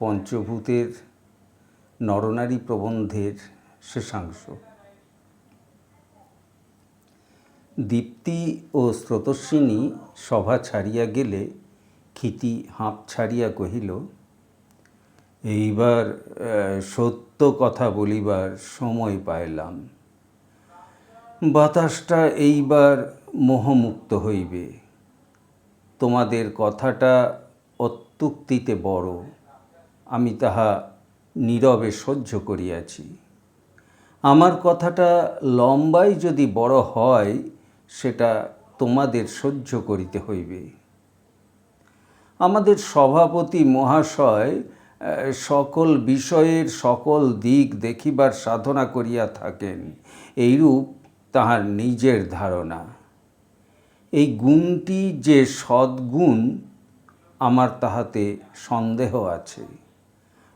পঞ্চভূতের নরনারী প্রবন্ধের শেষাংশ। দীপ্তি ও স্রোতস্বিনী সভা ছাড়িয়া গেলে ক্ষিতি হাঁপ ছাড়িয়া কহিল, এইবার সত্য কথা বলিবার সময় পাইলাম। বাতাসটা এইবার মোহমুক্ত হইবে। তোমাদের কথাটা অত্যুক্তিতে বড়, আমি তাহা নীরবে সহ্য করিয়াছি। আমার কথাটা লম্বাই যদি বড় হয়, সেটা তোমাদের সহ্য করিতে হইবে। আমাদের সভাপতি মহাশয় সকল বিষয়ের সকল দিক দেখিবার সাধনা করিয়া থাকেন, এইরূপ তাহার নিজের ধারণা। এই গুণটি যে সদ্গুণ, আমার তাহাতে সন্দেহ আছে।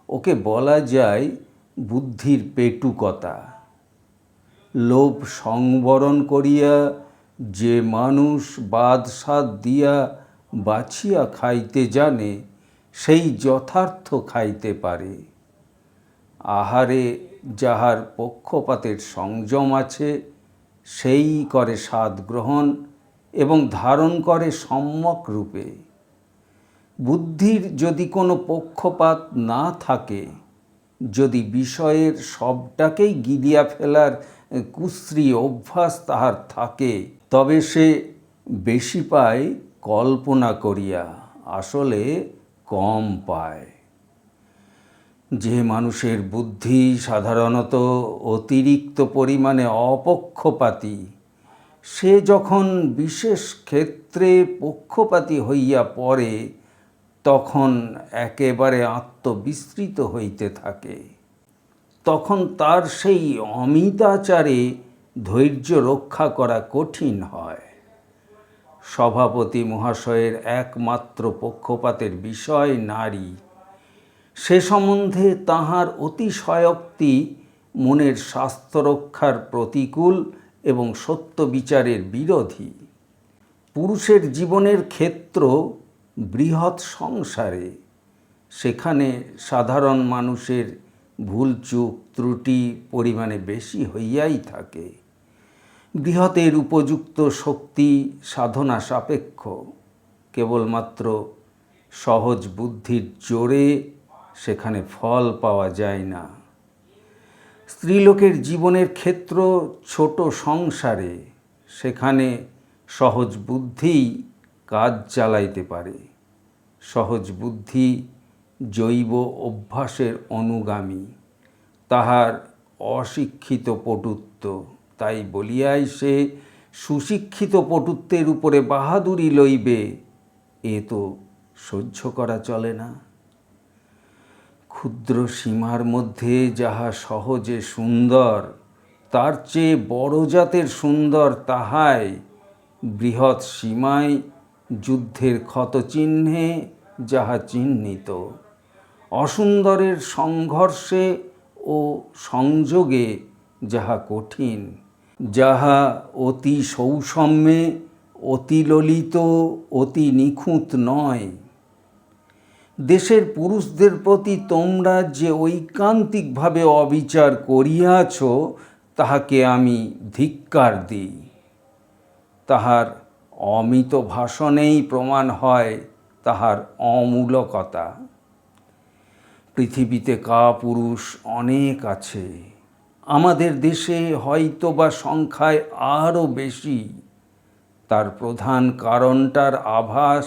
ওকে বলা যায় বুদ্ধির পেটুকতা। লোভ সংবরণ করিয়া যে মানুষ বাদসাদ দিয়া বাছিয়া খাইতে জানে, সেই যথার্থ খাইতে পারে। আহারে যাহার পক্ষপাতের সংযম আছে, সেই করে স্বাদ গ্রহণ এবং ধারণ করে সম্যক রূপে। বুদ্ধির যদি কোনো পক্ষপাত না থাকে, যদি বিষয়ের সবটাকেই গিলিয়া ফেলার কুশ্রী অভ্যাস তাহার থাকে, তবে সে বেশি পায় কল্পনা করিয়া, আসলে কম পায়। যে মানুষের বুদ্ধি সাধারণত অতিরিক্ত পরিমাণে অপক্ষপাতী, সে যখন বিশেষ ক্ষেত্রে পক্ষপাতী হইয়া পড়ে, তখন একেবারে আত্মবিস্মৃত হইতে থাকে। তখন তার সেই অমিতাচারে ধৈর্য রক্ষা করা কঠিন হয়। সভাপতি মহাশয়ের একমাত্র পক্ষপাতের বিষয় নারী। সে সম্বন্ধে তাহার অতিশয়োক্তি মনের স্বাস্থ্য রক্ষার প্রতিকূল এবং সত্য বিচারের বিরোধী। পুরুষের জীবনের ক্ষেত্র বৃহৎ সংসারে, সেখানে সাধারণ মানুষের ভুলচুক ত্রুটি পরিমাণে বেশি হইয়াই থাকে। বৃহতের উপযুক্ত শক্তি সাধনা সাপেক্ষ, কেবলমাত্র সহজ বুদ্ধির জোরে সেখানে ফল পাওয়া যায় না। স্ত্রীলোকের জীবনের ক্ষেত্র ছোট সংসারে, সেখানে সহজ বুদ্ধিই কাজ চালাইতে পারে। সহজ বুদ্ধি জৈব অভ্যাসের অনুগামী, তাহার অশিক্ষিত পটুত্ব। তাই বলিয়াই সে সুশিক্ষিত পটুত্বের উপরে বাহাদুরি লইবে, এ তো সহ্য করা চলে না। ক্ষুদ্র সীমার মধ্যে যাহা সহজে সুন্দর, তার চেয়ে বড় জাতের সুন্দর তাহাই বৃহৎ সীমায় যুদ্ধের ক্ষতচিহ্নে যাহা চিহ্নিত। অসুন্দরের সংঘর্ষে ও সংযোগে যাহা কঠিন, যাহা অতি সৌষম্যে অতি ললিত অতি নিখুঁত নয়। দেশের পুরুষদের প্রতি তোমরা যে ঐকান্তিকভাবে অবিচার করিয়াছ, তাহাকে আমি ধিক্কার দিই। তাহার অমিত ভাষণেই প্রমাণ হয় তাহার অমূলকতা। পৃথিবীতে কাপুরুষ অনেক আছে, আমাদের দেশে হয়তো বা সংখ্যায় আরও বেশি। তার প্রধান কারণটার আভাস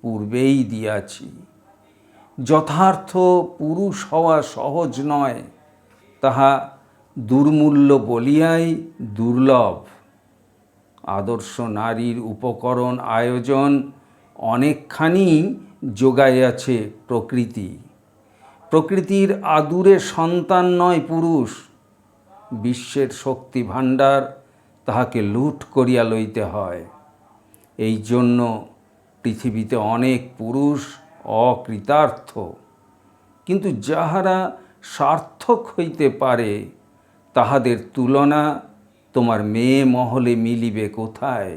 পূর্বেই দিয়াছি। যথার্থ পুরুষ হওয়া সহজ নয়, তাহা দুর্মূল্য বলিয়াই দুর্লভ। আদর্শ নারীর উপকরণ আয়োজন অনেকখানি যোগাইয়াছে প্রকৃতি। প্রকৃতির আদুরে সন্তান নয় পুরুষ। বিশ্বের শক্তি ভাণ্ডার তাহাকে লুট করিয়া লইতে হয়। এই জন্য পৃথিবীতে অনেক পুরুষ অকৃতার্থ, কিন্তু যাহারা সার্থক হইতে পারে, তাহাদের তুলনা তোমার মেয়ে মহলে মিলিবে কোথায়?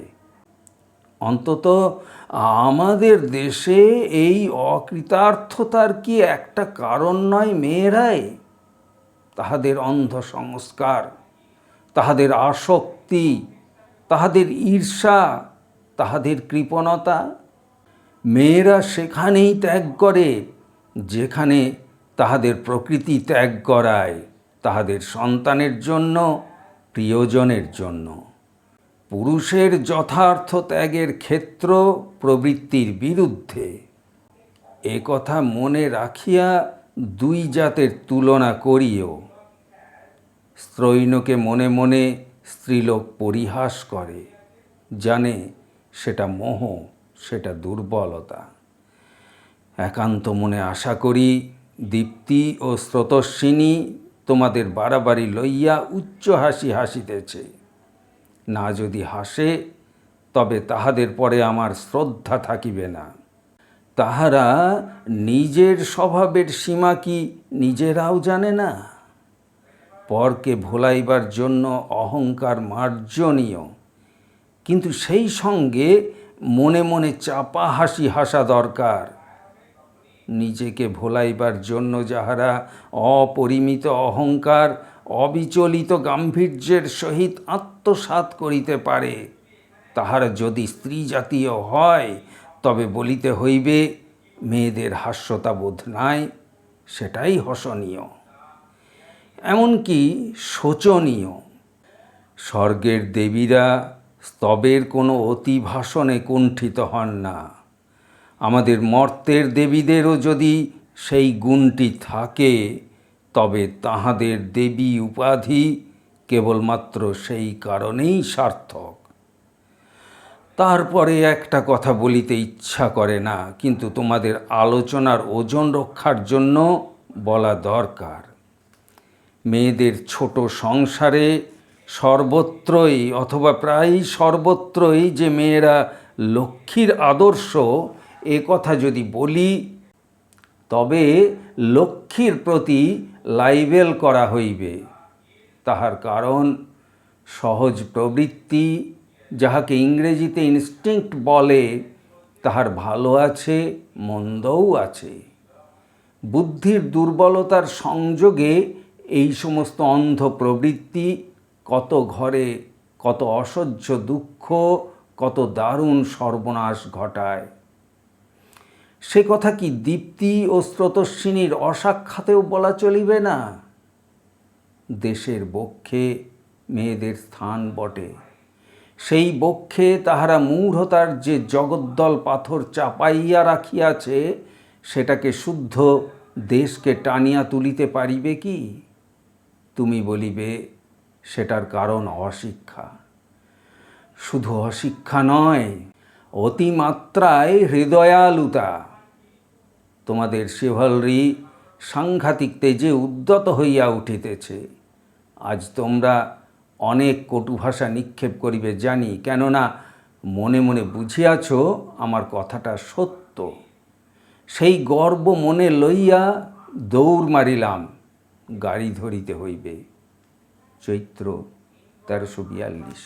অন্তত আমাদের দেশে এই অকৃতার্থতার কি একটা কারণ নয় মেয়েরাই? তাহাদের অন্ধ সংস্কার, তাহাদের আসক্তি, তাহাদের ঈর্ষা, তাহাদের কৃপণতা। মেয়েরা সেখানেই ত্যাগ করে যেখানে তাহাদের প্রকৃতি ত্যাগ করায়, তাহাদের সন্তানের জন্য, প্রিয়জনের জন্য। পুরুষের যথার্থ ত্যাগের ক্ষেত্র প্রবৃত্তির বিরুদ্ধে। এ কথা মনে রাখিয়া দুই জাতের তুলনা করিও। স্ত্রৈণকে মনে মনে স্ত্রীলোক পরিহাস করে, জানে সেটা মোহ, সেটা দুর্বলতা। একান্ত মনে আশা করি দীপ্তি ও স্রোতস্বিনী তোমাদের বাড়াবাড়ি লইয়া উচ্চ হাসি হাসিতেছে। না যদি হাসে, তবে তাহাদের পরে আমার শ্রদ্ধা থাকিবে না। তাহারা নিজের স্বভাবের সীমা কি নিজেরাও জানে না? পরকে ভোলাইবার জন্য অহংকার মার্জনীয়, কিন্তু সেই সঙ্গে মনে মনে চাপা হাসি হাসা দরকার। নিজেকে ভোলাইবার জন্য যাহারা অপরিমিত অহংকার, অবিচলিত গাম্ভীর্যের সহিত আত্মসাৎ করিতে পারে, তাহারা যদি স্ত্রী জাতীয় হয়, তবে বলিতে হইবে মেয়েদের হাস্যতা বোধ নাই, সেটাই হসনীয়, এমনকি শোচনীয়। স্বর্গের দেবীরা স্তবের কোনো অতিভাষণে কুণ্ঠিত হন না। আমাদের মর্তের দেবীদেরও যদি সেই গুণটি থাকে, তবে তাহাদের দেবী উপাধি কেবলমাত্র সেই কারণেই সার্থক। তারপরে একটা কথা বলিতে ইচ্ছা করে না, কিন্তু তোমাদের আলোচনার ওজন রক্ষার জন্য বলা দরকার। মেয়েদের ছোট সংসারে সর্বত্রই অথবা প্রায় সর্বত্রই যে মেয়েরা লক্ষ্মীর আদর্শ, এ কথা যদি বলি, তবে লক্ষ্মীর প্রতি লাইবেল করা হইবে। তাহার কারণ সহজ প্রবৃত্তি, যাহাকে ইংরেজিতে ইনস্টিংক্ট বলে, তাহার ভালো আছে, মন্দও আছে। বুদ্ধির দুর্বলতার সংযোগে এই সমস্ত অন্ধ প্রবৃত্তি কত ঘরে কত অসহ্য দুঃখ, কত দারুণ সর্বনাশ ঘটায়। সে কথা কি দীপ্তি ও স্রোতস্বিনীর অসাক্ষাতেও বলা চলিবে না? দেশের বক্ষে মেয়েদের স্থান বটে। সেই বক্ষে তাহারা মূঢ়তার যে জগদ্দল পাথর চাপাইয়া রাখিয়াছে, সেটাকে শুদ্ধ দেশকে টানিয়া তুলিতে পারিবে কি? তুমি বলিবে সেটার কারণ অশিক্ষা। শুধু অশিক্ষা নয়, অতিমাত্রায় হৃদয়ালুতা। তোমাদের শিভালরি সাংঘাতিক তেজে উদ্যত হইয়া উঠিতেছে। আজ তোমরা অনেক কটু ভাষা নিক্ষেপ করিবে জানি, কেননা মনে মনে বুঝিয়াছ আমার কথাটা সত্য। সেই গর্ব মনে লইয়া দৌড় মারিলাম, গাড়ি ধরিতে হইবে। চৈত্র 1342।